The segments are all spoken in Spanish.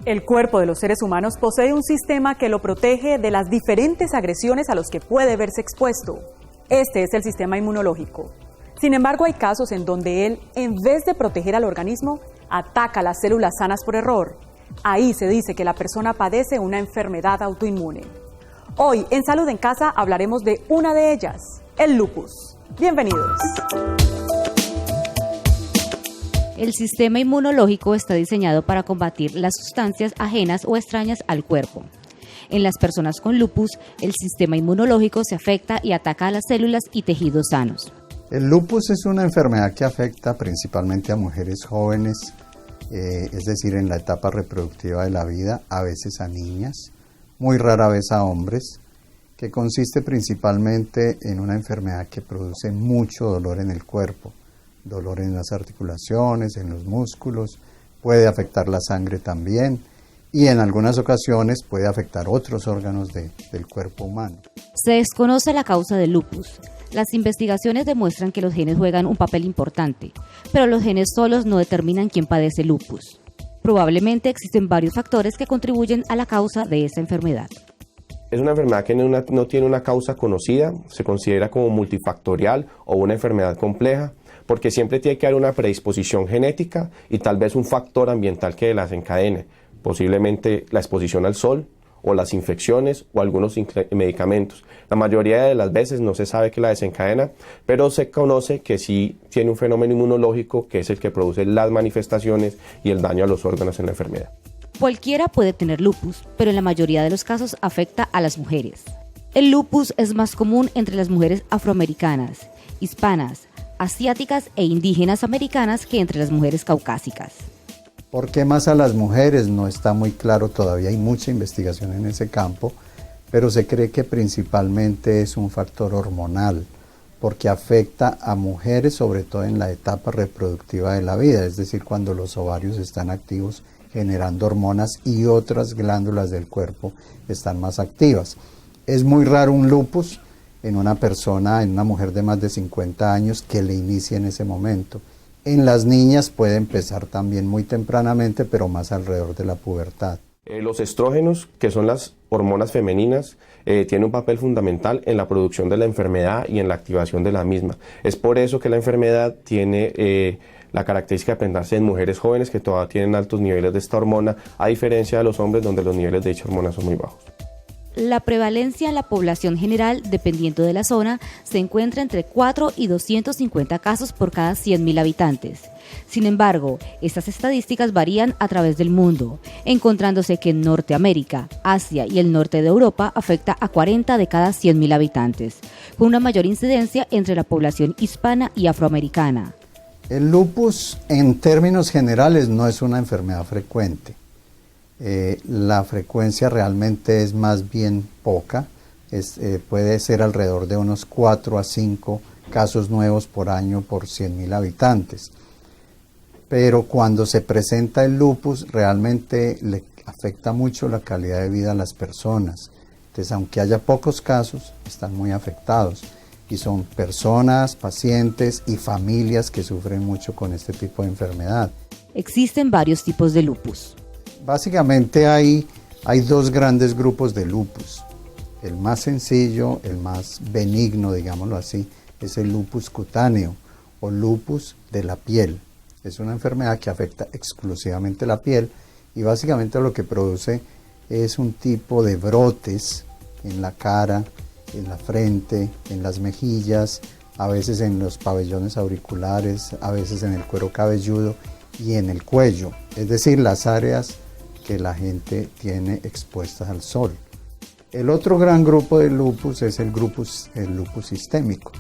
El cuerpo de los seres humanos posee un sistema que lo protege de las diferentes agresiones a los que puede verse expuesto. Este es el sistema inmunológico. Sin embargo, hay casos en donde él, en vez de proteger al organismo, ataca las células sanas por error. Ahí se dice que la persona padece una enfermedad autoinmune. Hoy, en Salud en Casa, hablaremos de una de ellas, el lupus. Bienvenidos. El sistema inmunológico está diseñado para combatir las sustancias ajenas o extrañas al cuerpo. En las personas con lupus, el sistema inmunológico se afecta y ataca a las células y tejidos sanos. El lupus es una enfermedad que afecta principalmente a mujeres jóvenes, es decir, en la etapa reproductiva de la vida, a veces a niñas, muy rara vez a hombres, que consiste principalmente en una enfermedad que produce mucho dolor en el cuerpo. Dolor en las articulaciones, en los músculos, puede afectar la sangre también y en algunas ocasiones puede afectar otros órganos del cuerpo humano. Se desconoce la causa del lupus. Las investigaciones demuestran que los genes juegan un papel importante, pero los genes solos no determinan quién padece lupus. Probablemente existen varios factores que contribuyen a la causa de esta enfermedad. Es una enfermedad que no tiene una causa conocida, se considera como multifactorial o una enfermedad compleja, porque siempre tiene que haber una predisposición genética y tal vez un factor ambiental que la desencadene, posiblemente la exposición al sol o las infecciones o algunos medicamentos. La mayoría de las veces no se sabe que la desencadena, pero se conoce que sí tiene un fenómeno inmunológico que es el que produce las manifestaciones y el daño a los órganos en la enfermedad. Cualquiera puede tener lupus, pero en la mayoría de los casos afecta a las mujeres. El lupus es más común entre las mujeres afroamericanas, hispanas, asiáticas e indígenas americanas que entre las mujeres caucásicas. ¿Por qué más a las mujeres? No está muy claro, todavía hay mucha investigación en ese campo, pero se cree que principalmente es un factor hormonal, porque afecta a mujeres sobre todo en la etapa reproductiva de la vida, es decir, cuando los ovarios están activos generando hormonas y otras glándulas del cuerpo están más activas. Es muy raro un lupus en una persona, en una mujer de más de 50 años que le inicie en ese momento. En las niñas puede empezar también muy tempranamente, pero más alrededor de la pubertad. Los estrógenos, que son las hormonas femeninas, tienen un papel fundamental en la producción de la enfermedad y en la activación de la misma. Es por eso que la enfermedad tiene la característica de presentarse en mujeres jóvenes que todavía tienen altos niveles de esta hormona, a diferencia de los hombres donde los niveles de dicha hormona son muy bajos. La prevalencia en la población general, dependiendo de la zona, se encuentra entre 4 y 250 casos por cada 100.000 habitantes. Sin embargo, estas estadísticas varían a través del mundo, encontrándose que en Norteamérica, Asia y el norte de Europa afecta a 40 de cada 100.000 habitantes, con una mayor incidencia entre la población hispana y afroamericana. El lupus, en términos generales, no es una enfermedad frecuente. La frecuencia realmente es más bien poca, puede ser alrededor de unos 4 a 5 casos nuevos por año por 100.000 habitantes. Pero cuando se presenta el lupus realmente le afecta mucho la calidad de vida a las personas. Entonces, aunque haya pocos casos, están muy afectados y son personas, pacientes y familias que sufren mucho con este tipo de enfermedad. Existen varios tipos de lupus. Básicamente hay dos grandes grupos de lupus. El más sencillo, el más benigno, digámoslo así, es el lupus cutáneo o lupus de la piel. Es una enfermedad que afecta exclusivamente la piel y básicamente lo que produce es un tipo de brotes en la cara, en la frente, en las mejillas, a veces en los pabellones auriculares, a veces en el cuero cabelludo y en el cuello, es decir, las áreas que la gente tiene expuestas al sol. El otro gran grupo de lupus es el lupus sistémico,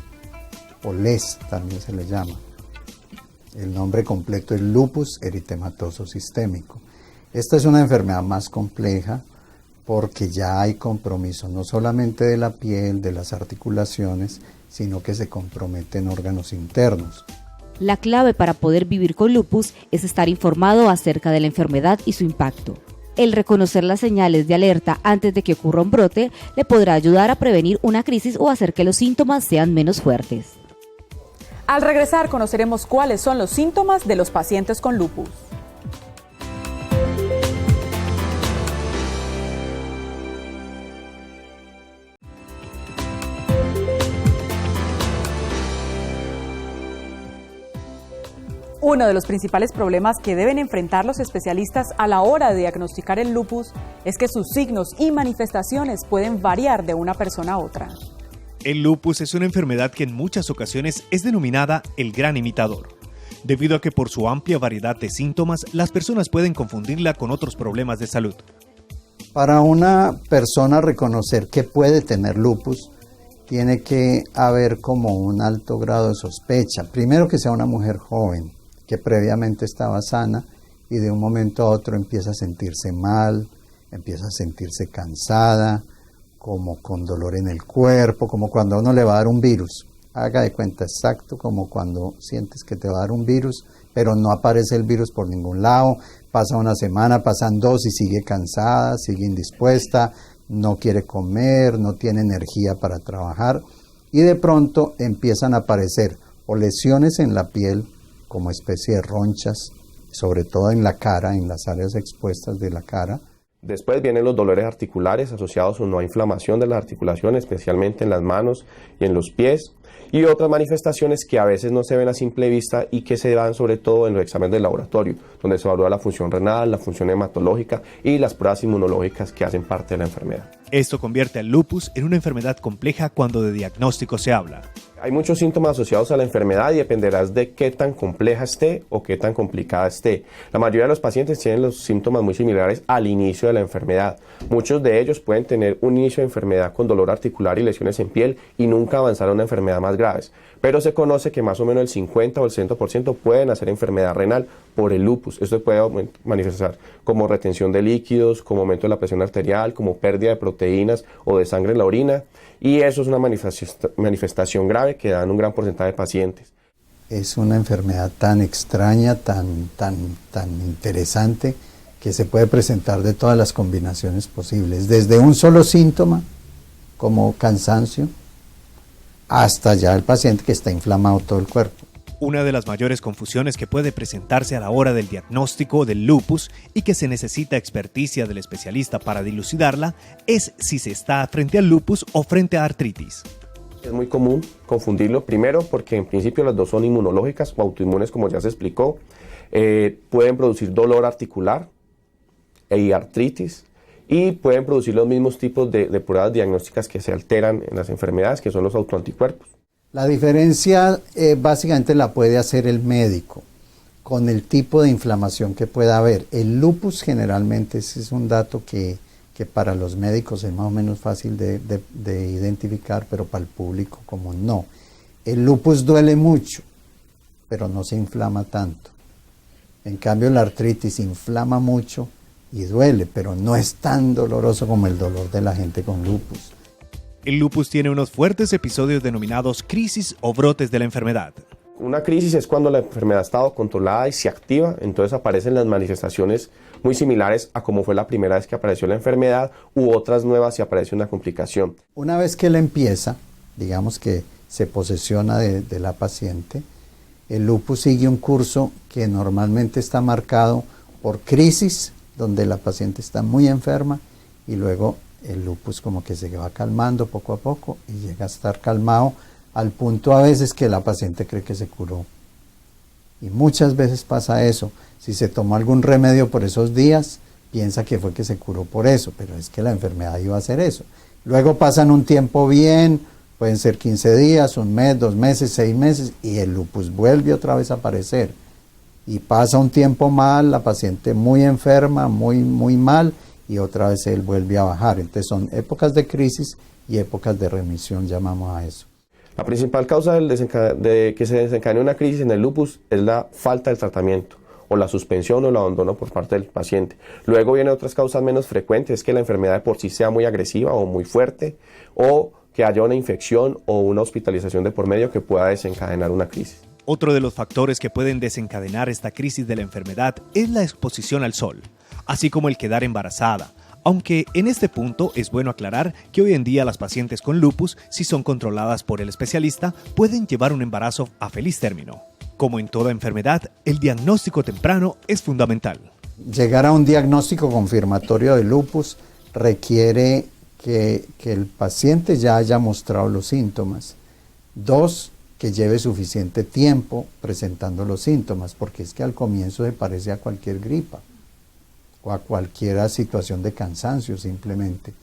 o LES también se le llama. El nombre completo es lupus eritematoso sistémico. Esta es una enfermedad más compleja porque ya hay compromiso no solamente de la piel, de las articulaciones, sino que se comprometen órganos internos. La clave para poder vivir con lupus es estar informado acerca de la enfermedad y su impacto. El reconocer las señales de alerta antes de que ocurra un brote le podrá ayudar a prevenir una crisis o hacer que los síntomas sean menos fuertes. Al regresar conoceremos cuáles son los síntomas de los pacientes con lupus. Uno de los principales problemas que deben enfrentar los especialistas a la hora de diagnosticar el lupus es que sus signos y manifestaciones pueden variar de una persona a otra. El lupus es una enfermedad que en muchas ocasiones es denominada el gran imitador, debido a que por su amplia variedad de síntomas, las personas pueden confundirla con otros problemas de salud. Para una persona reconocer que puede tener lupus, tiene que haber como un alto grado de sospecha. Primero, que sea una mujer joven, que previamente estaba sana y de un momento a otro empieza a sentirse mal, empieza a sentirse cansada, como con dolor en el cuerpo, como cuando a uno le va a dar un virus. Haga de cuenta, exacto como cuando sientes que te va a dar un virus, pero no aparece el virus por ningún lado. Pasa una semana, pasan 2 y sigue cansada, sigue indispuesta, no quiere comer, no tiene energía para trabajar. Y de pronto empiezan a aparecer o lesiones en la piel, como especie de ronchas, sobre todo en la cara, en las áreas expuestas de la cara. Después vienen los dolores articulares asociados a una inflamación de la articulación, especialmente en las manos y en los pies, y otras manifestaciones que a veces no se ven a simple vista y que se dan sobre todo en los exámenes de laboratorio, donde se evalúa la función renal, la función hematológica y las pruebas inmunológicas que hacen parte de la enfermedad. Esto convierte al lupus en una enfermedad compleja cuando de diagnóstico se habla. Hay muchos síntomas asociados a la enfermedad y dependerás de qué tan compleja esté o qué tan complicada esté. La mayoría de los pacientes tienen los síntomas muy similares al inicio de la enfermedad. Muchos de ellos pueden tener un inicio de enfermedad con dolor articular y lesiones en piel y nunca avanzar a una enfermedad más grave. Pero se conoce que más o menos el 50 o el 100% pueden hacer enfermedad renal por el lupus. Esto puede manifestar como retención de líquidos, como aumento de la presión arterial, como pérdida de proteínas o de sangre en la orina. Y eso es una manifestación grave que da en un gran porcentaje de pacientes. Es una enfermedad tan extraña, tan interesante, que se puede presentar de todas las combinaciones posibles, desde un solo síntoma, como cansancio, hasta ya el paciente que está inflamado todo el cuerpo. Una de las mayores confusiones que puede presentarse a la hora del diagnóstico del lupus y que se necesita experticia del especialista para dilucidarla es si se está frente al lupus o frente a artritis. Es muy común confundirlo, primero porque en principio las dos son inmunológicas o autoinmunes, como ya se explicó. Pueden producir dolor articular y artritis, y pueden producir los mismos tipos de pruebas diagnósticas que se alteran en las enfermedades, que son los autoanticuerpos. La diferencia básicamente la puede hacer el médico con el tipo de inflamación que pueda haber. El lupus generalmente, ese es un dato que para los médicos es más o menos fácil de identificar, pero para el público como no. El lupus duele mucho, pero no se inflama tanto. En cambio la artritis inflama mucho y duele, pero no es tan doloroso como el dolor de la gente con lupus. El lupus tiene unos fuertes episodios denominados crisis o brotes de la enfermedad. Una crisis es cuando la enfermedad ha estado controlada y se activa, entonces aparecen las manifestaciones muy similares a como fue la primera vez que apareció la enfermedad u otras nuevas si aparece una complicación. Una vez que él empieza, digamos que se posesiona de la paciente, el lupus sigue un curso que normalmente está marcado por crisis, donde la paciente está muy enferma y luego el lupus como que se va calmando poco a poco y llega a estar calmado al punto a veces que la paciente cree que se curó. Y muchas veces pasa eso. Si se tomó algún remedio por esos días, piensa que fue que se curó por eso, pero es que la enfermedad iba a hacer eso. Luego pasan un tiempo bien, pueden ser 15 días, un mes, 2 meses, 6 meses, y el lupus vuelve otra vez a aparecer. Y pasa un tiempo mal, la paciente muy enferma, muy mal, y otra vez él vuelve a bajar. Entonces son épocas de crisis y épocas de remisión, llamamos a eso. La principal causa de que se desencadene una crisis en el lupus es la falta del tratamiento, o la suspensión o el abandono por parte del paciente. Luego vienen otras causas menos frecuentes, que la enfermedad de por sí sea muy agresiva o muy fuerte, o que haya una infección o una hospitalización de por medio que pueda desencadenar una crisis. Otro de los factores que pueden desencadenar esta crisis de la enfermedad es la exposición al sol, así como el quedar embarazada, aunque en este punto es bueno aclarar que hoy en día las pacientes con lupus, si son controladas por el especialista, pueden llevar un embarazo a feliz término. Como en toda enfermedad, el diagnóstico temprano es fundamental. Llegar a un diagnóstico confirmatorio de lupus requiere que el paciente ya haya mostrado los síntomas. 2, que lleve suficiente tiempo presentando los síntomas, porque es que al comienzo se parece a cualquier gripa o a cualquier situación de cansancio simplemente.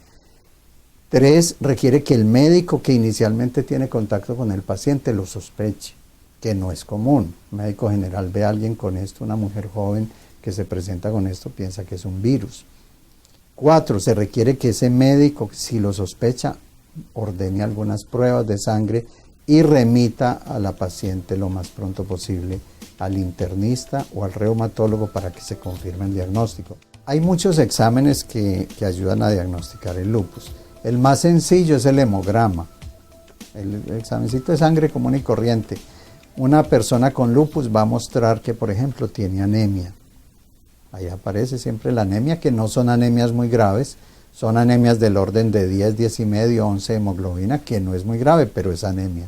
3, requiere que el médico que inicialmente tiene contacto con el paciente lo sospeche, que no es común. Un médico general ve a alguien con esto, una mujer joven que se presenta con esto, piensa que es un virus. 4, se requiere que ese médico, si lo sospecha, ordene algunas pruebas de sangre y remita a la paciente lo más pronto posible al internista o al reumatólogo para que se confirme el diagnóstico. Hay muchos exámenes que ayudan a diagnosticar el lupus. El más sencillo es el hemograma, el examencito de sangre común y corriente. Una persona con lupus va a mostrar que, por ejemplo, tiene anemia. Ahí aparece siempre la anemia, que no son anemias muy graves, son anemias del orden de 10, 10,5, 11 de hemoglobina, que no es muy grave, pero es anemia.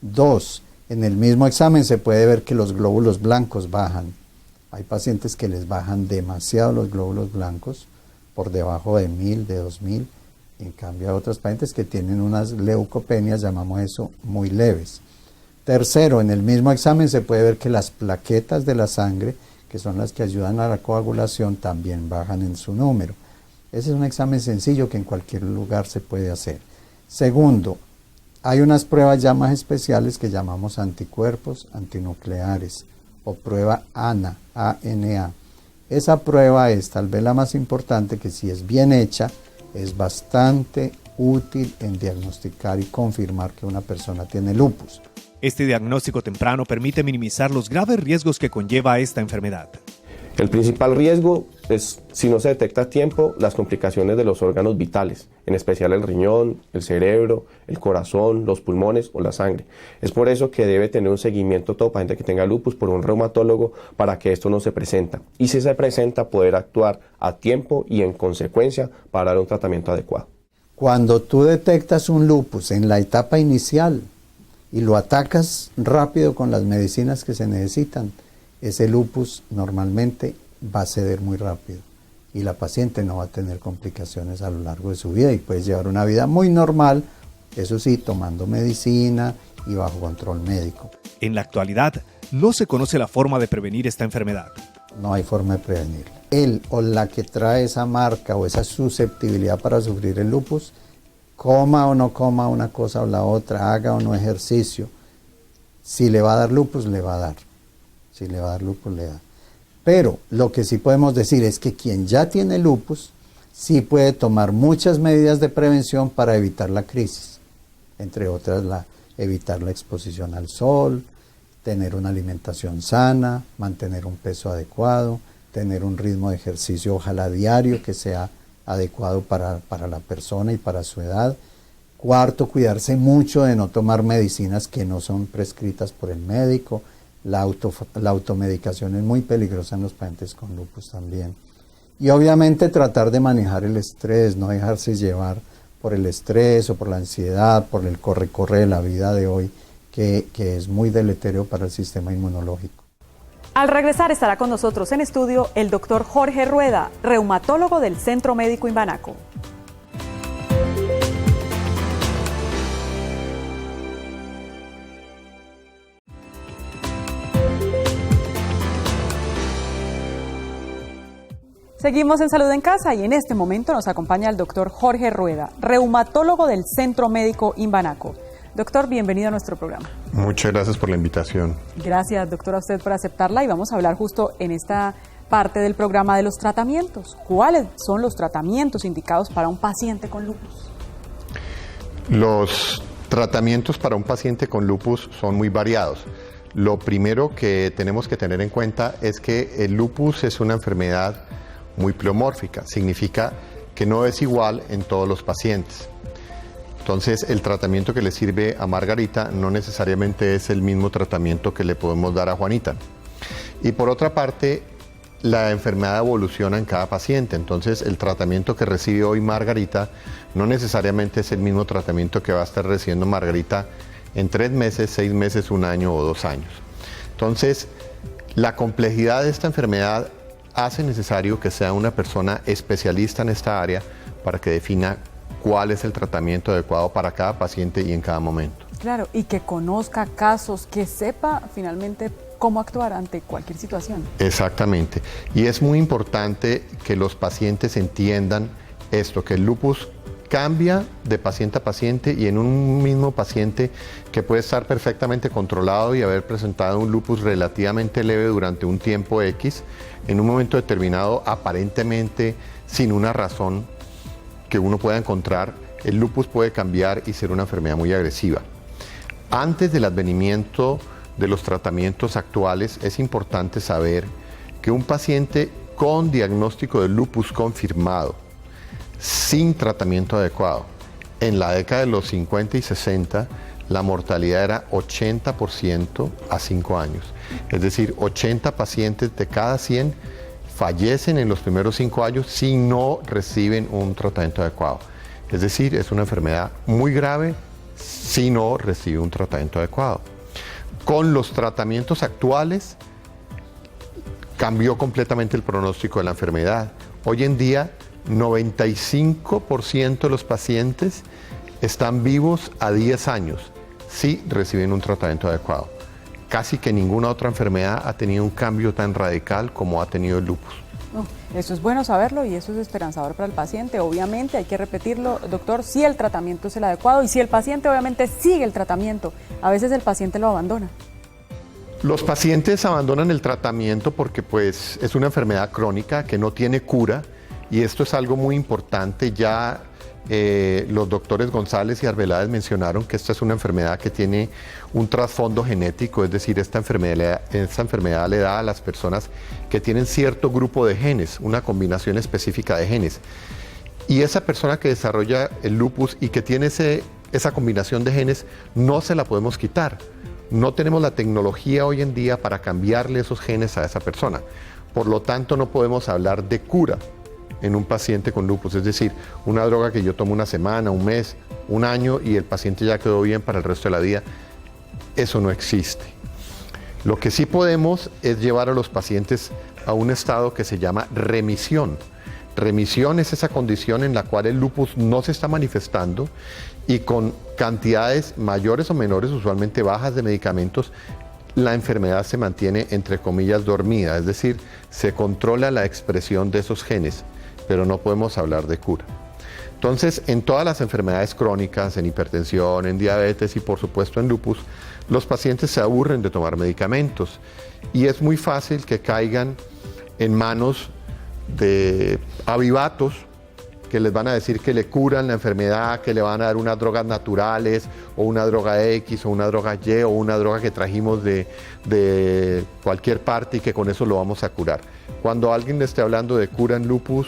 2, en el mismo examen se puede ver que los glóbulos blancos bajan. Hay pacientes que les bajan demasiado los glóbulos blancos, por debajo de 1000, de 2000. En cambio, hay otros pacientes que tienen unas leucopenias, llamamos eso, muy leves. Tercero, en el mismo examen se puede ver que las plaquetas de la sangre, que son las que ayudan a la coagulación, también bajan en su número. Ese es un examen sencillo que en cualquier lugar se puede hacer. Segundo, hay unas pruebas ya más especiales que llamamos anticuerpos antinucleares o prueba ANA, ANA. Esa prueba es tal vez la más importante, que si es bien hecha, es bastante útil en diagnosticar y confirmar que una persona tiene lupus. Este diagnóstico temprano permite minimizar los graves riesgos que conlleva esta enfermedad. El principal riesgo es, si no se detecta a tiempo, las complicaciones de los órganos vitales, en especial el riñón, el cerebro, el corazón, los pulmones o la sangre. Es por eso que debe tener un seguimiento todo paciente que tenga lupus por un reumatólogo para que esto no se presenta. Y si se presenta, poder actuar a tiempo y en consecuencia para dar un tratamiento adecuado. Cuando tú detectas un lupus en la etapa inicial y lo atacas rápido con las medicinas que se necesitan, ese lupus normalmente va a ceder muy rápido y la paciente no va a tener complicaciones a lo largo de su vida y puede llevar una vida muy normal, eso sí, tomando medicina y bajo control médico. En la actualidad, no se conoce la forma de prevenir esta enfermedad. No hay forma de prevenirla. Él o la que trae esa marca o esa susceptibilidad para sufrir el lupus, coma o no coma una cosa o la otra, haga o no ejercicio, si le va a dar lupus, le va a dar. Si le va a dar lupus, le da. Pero lo que sí podemos decir es que quien ya tiene lupus sí puede tomar muchas medidas de prevención para evitar la crisis. Entre otras, evitar la exposición al sol, tener una alimentación sana, mantener un peso adecuado, tener un ritmo de ejercicio, ojalá diario, que sea adecuado para la persona y para su edad. Cuarto, cuidarse mucho de no tomar medicinas que no son prescritas por el médico. La automedicación es muy peligrosa en los pacientes con lupus también. Y obviamente tratar de manejar el estrés, no dejarse llevar por el estrés o por la ansiedad, por el corre-corre de la vida de hoy, que es muy deleterio para el sistema inmunológico. Al regresar estará con nosotros en estudio el doctor Jorge Rueda, reumatólogo del Centro Médico Imbanaco. Seguimos en Salud en Casa y en este momento nos acompaña el doctor Jorge Rueda, reumatólogo del Centro Médico Imbanaco. Doctor, bienvenido a nuestro programa. Muchas gracias por la invitación. Gracias, doctor, a usted por aceptarla y vamos a hablar justo en esta parte del programa de los tratamientos. ¿Cuáles son los tratamientos indicados para un paciente con lupus? Los tratamientos para un paciente con lupus son muy variados. Lo primero que tenemos que tener en cuenta es que el lupus es una enfermedad muy pleomórfica, significa que no es igual en todos los pacientes. Entonces, el tratamiento que le sirve a Margarita no necesariamente es el mismo tratamiento que le podemos dar a Juanita. Y por otra parte, la enfermedad evoluciona en cada paciente, entonces el tratamiento que recibe hoy Margarita no necesariamente es el mismo tratamiento que va a estar recibiendo Margarita en 3 meses, 6 meses, 1 año o 2 años. Entonces, la complejidad de esta enfermedad hace necesario que sea una persona especialista en esta área para que defina cuál es el tratamiento adecuado para cada paciente y en cada momento. Claro, y que conozca casos, que sepa finalmente cómo actuar ante cualquier situación. Exactamente. Y es muy importante que los pacientes entiendan esto, que el lupus cambia de paciente a paciente y en un mismo paciente que puede estar perfectamente controlado y haber presentado un lupus relativamente leve durante un tiempo X, en un momento determinado, aparentemente sin una razón que uno pueda encontrar, el lupus puede cambiar y ser una enfermedad muy agresiva. Antes del advenimiento de los tratamientos actuales, es importante saber que un paciente con diagnóstico de lupus confirmado, sin tratamiento adecuado, en la década de los 50 y 60, la mortalidad era 80% a 5 años. Es decir, 80 pacientes de cada 100 fallecen en los primeros 5 años si no reciben un tratamiento adecuado. Es decir, es una enfermedad muy grave si no recibe un tratamiento adecuado. Con los tratamientos actuales cambió completamente el pronóstico de la enfermedad. Hoy en día, 95% de los pacientes están vivos a 10 años si reciben un tratamiento adecuado. Casi que ninguna otra enfermedad ha tenido un cambio tan radical como ha tenido el lupus. Eso es bueno saberlo y eso es esperanzador para el paciente. Obviamente hay que repetirlo, doctor, si el tratamiento es el adecuado y si el paciente obviamente sigue el tratamiento, a veces el paciente lo abandona. Los pacientes abandonan el tratamiento porque pues, es una enfermedad crónica que no tiene cura y esto es algo muy importante. Ya los doctores González y Arbeláez mencionaron que esta es una enfermedad que tiene un trasfondo genético, es decir, esta enfermedad le da a las personas que tienen cierto grupo de genes, una combinación específica de genes. Y esa persona que desarrolla el lupus y que tiene esa combinación de genes, no se la podemos quitar. No tenemos la tecnología hoy en día para cambiarle esos genes a esa persona. Por lo tanto, no podemos hablar de cura en un paciente con lupus, es decir, una droga que yo tomo una semana, un mes, un año y el paciente ya quedó bien para el resto de la vida. Eso no existe. Lo que sí podemos es llevar a los pacientes a un estado que se llama remisión. Remisión es esa condición en la cual el lupus no se está manifestando y con cantidades mayores o menores, usualmente bajas de medicamentos, la enfermedad se mantiene, entre comillas, dormida, es decir, se controla la expresión de esos genes, pero no podemos hablar de cura. Entonces, en todas las enfermedades crónicas, en hipertensión, en diabetes y por supuesto en lupus, los pacientes se aburren de tomar medicamentos y es muy fácil que caigan en manos de avivatos que les van a decir que le curan la enfermedad, que le van a dar unas drogas naturales o una droga X o una droga Y o una droga que trajimos de cualquier parte y que con eso lo vamos a curar. Cuando alguien le esté hablando de cura en lupus,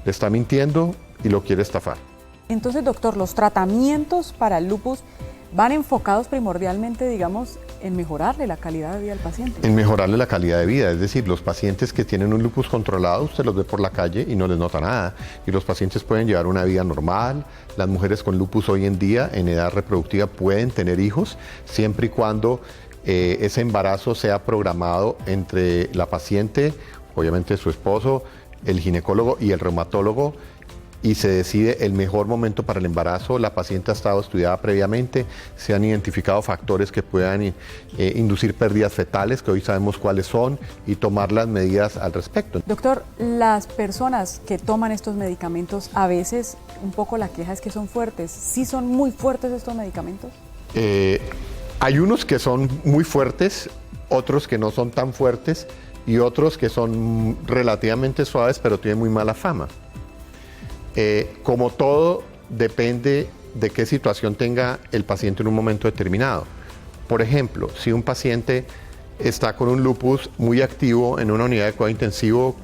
le está mintiendo y lo quiere estafar. Entonces, doctor, los tratamientos para el lupus van enfocados primordialmente, digamos, en mejorarle la calidad de vida al paciente. En mejorarle la calidad de vida, es decir, los pacientes que tienen un lupus controlado, usted los ve por la calle y no les nota nada. Y los pacientes pueden llevar una vida normal. Las mujeres con lupus hoy en día, en edad reproductiva, pueden tener hijos, siempre y cuando ese embarazo sea programado entre la paciente, obviamente su esposo, el ginecólogo y el reumatólogo, y se decide el mejor momento para el embarazo. La paciente ha estado estudiada previamente, se han identificado factores que puedan inducir pérdidas fetales, que hoy sabemos cuáles son, y tomar las medidas al respecto. Doctor, las personas que toman estos medicamentos, a veces un poco la queja es que son fuertes. ¿Sí son muy fuertes estos medicamentos? Hay unos que son muy fuertes, otros que no son tan fuertes y otros que son relativamente suaves pero tienen muy mala fama. Como todo, depende de qué situación tenga el paciente en un momento determinado. Por ejemplo, si un paciente está con un lupus muy activo en una unidad de cuidado intensivo,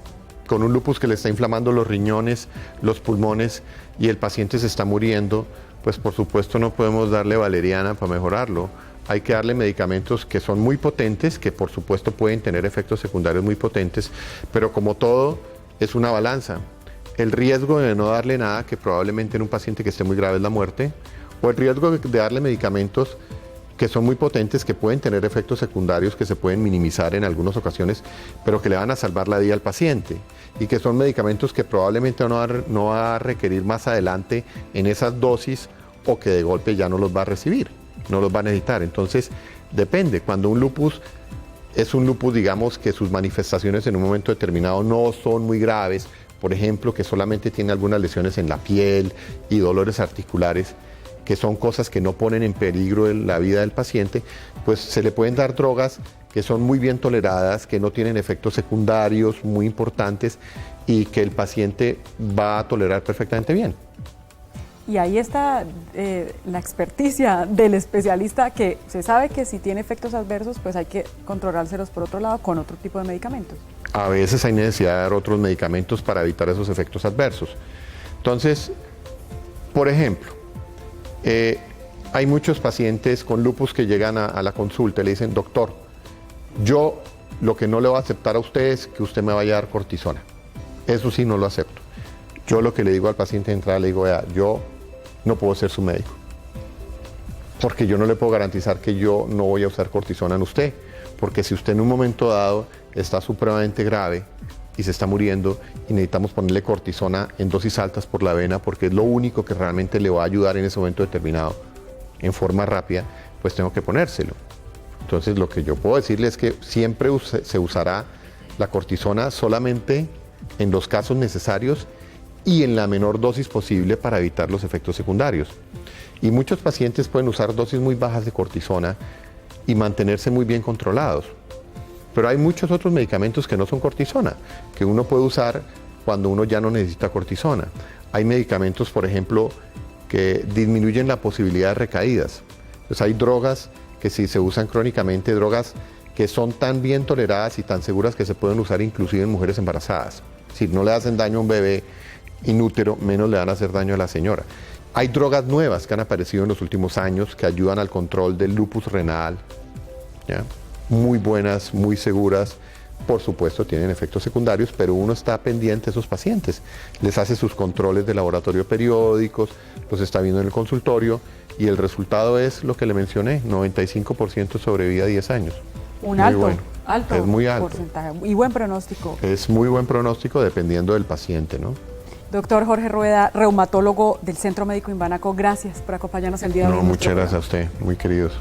con un lupus que le está inflamando los riñones, los pulmones y el paciente se está muriendo, pues por supuesto no podemos darle valeriana para mejorarlo. Hay que darle medicamentos que son muy potentes, que por supuesto pueden tener efectos secundarios muy potentes, pero como todo, es una balanza. El riesgo de no darle nada, que probablemente en un paciente que esté muy grave es la muerte, o el riesgo de darle medicamentos que son muy potentes, que pueden tener efectos secundarios que se pueden minimizar en algunas ocasiones, pero que le van a salvar la vida al paciente, y que son medicamentos que probablemente no va a requerir más adelante en esas dosis o que de golpe ya no los va a recibir. no los va a necesitar. Entonces, depende. Cuando un lupus es un lupus, digamos, que sus manifestaciones en un momento determinado no son muy graves, por ejemplo, que solamente tiene algunas lesiones en la piel y dolores articulares, que son cosas que no ponen en peligro la vida del paciente, pues se le pueden dar drogas que son muy bien toleradas, que no tienen efectos secundarios muy importantes y que el paciente va a tolerar perfectamente bien. Y ahí está la experticia del especialista, que se sabe que si tiene efectos adversos, pues hay que controlárselos por otro lado con otro tipo de medicamentos. A veces hay necesidad de dar otros medicamentos para evitar esos efectos adversos. Entonces, por ejemplo, hay muchos pacientes con lupus que llegan a la consulta y le dicen, doctor, yo lo que no le voy a aceptar a usted es que usted me vaya a dar cortisona. Eso sí no lo acepto. Yo lo que le digo al paciente de entrada, le digo, vea, yo no puedo ser su médico, porque yo no le puedo garantizar que yo no voy a usar cortisona en usted, porque si usted en un momento dado está supremamente grave y se está muriendo y necesitamos ponerle cortisona en dosis altas por la vena, porque es lo único que realmente le va a ayudar en ese momento determinado, en forma rápida, pues tengo que ponérselo. Entonces lo que yo puedo decirle es que siempre se usará la cortisona solamente en los casos necesarios y en la menor dosis posible para evitar los efectos secundarios. Y muchos pacientes pueden usar dosis muy bajas de cortisona y mantenerse muy bien controlados. Pero hay muchos otros medicamentos que no son cortisona, que uno puede usar cuando uno ya no necesita cortisona. Hay medicamentos, por ejemplo, que disminuyen la posibilidad de recaídas. Pues hay drogas que si se usan crónicamente, drogas que son tan bien toleradas y tan seguras que se pueden usar inclusive en mujeres embarazadas. Si no le hacen daño a un bebé inútero, menos le van a hacer daño a la señora. Hay drogas nuevas que han aparecido en los últimos años que ayudan al control del lupus renal, ¿ya? Muy buenas, muy seguras. Por supuesto tienen efectos secundarios, pero uno está pendiente de esos pacientes. Les hace sus controles de laboratorio periódicos, los está viendo en el consultorio y el resultado es lo que le mencioné, 95% sobrevida a 10 años. Un alto Es muy alto. porcentaje y buen pronóstico. Es muy buen pronóstico dependiendo del paciente, ¿no? Doctor Jorge Rueda, reumatólogo del Centro Médico Imbanaco, gracias por acompañarnos el día de hoy. No, muchas gracias a usted, muy queridos.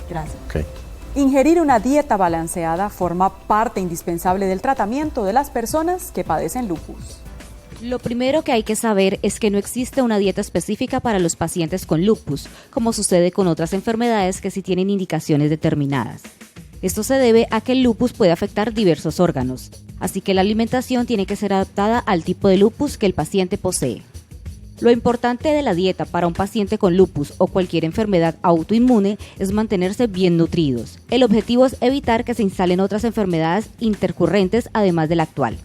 Gracias. Okay. Ingerir una dieta balanceada forma parte indispensable del tratamiento de las personas que padecen lupus. Lo primero que hay que saber es que no existe una dieta específica para los pacientes con lupus, como sucede con otras enfermedades que sí tienen indicaciones determinadas. Esto se debe a que el lupus puede afectar diversos órganos, así que la alimentación tiene que ser adaptada al tipo de lupus que el paciente posee. Lo importante de la dieta para un paciente con lupus o cualquier enfermedad autoinmune es mantenerse bien nutridos. El objetivo es evitar que se instalen otras enfermedades intercurrentes además de la actual.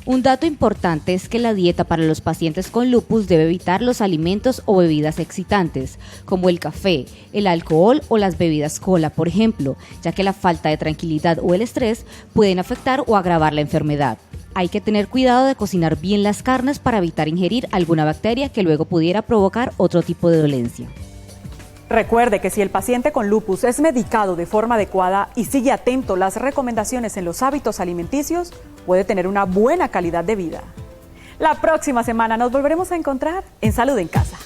Un dato importante es que la dieta para los pacientes con lupus debe evitar los alimentos o bebidas excitantes, como el café, el alcohol o las bebidas cola, por ejemplo, ya que la falta de tranquilidad o el estrés pueden afectar o agravar la enfermedad. Hay que tener cuidado de cocinar bien las carnes para evitar ingerir alguna bacteria que luego pudiera provocar otro tipo de dolencia. Recuerde que si el paciente con lupus es medicado de forma adecuada y sigue atento las recomendaciones en los hábitos alimenticios, puede tener una buena calidad de vida. La próxima semana nos volveremos a encontrar en Salud en Casa.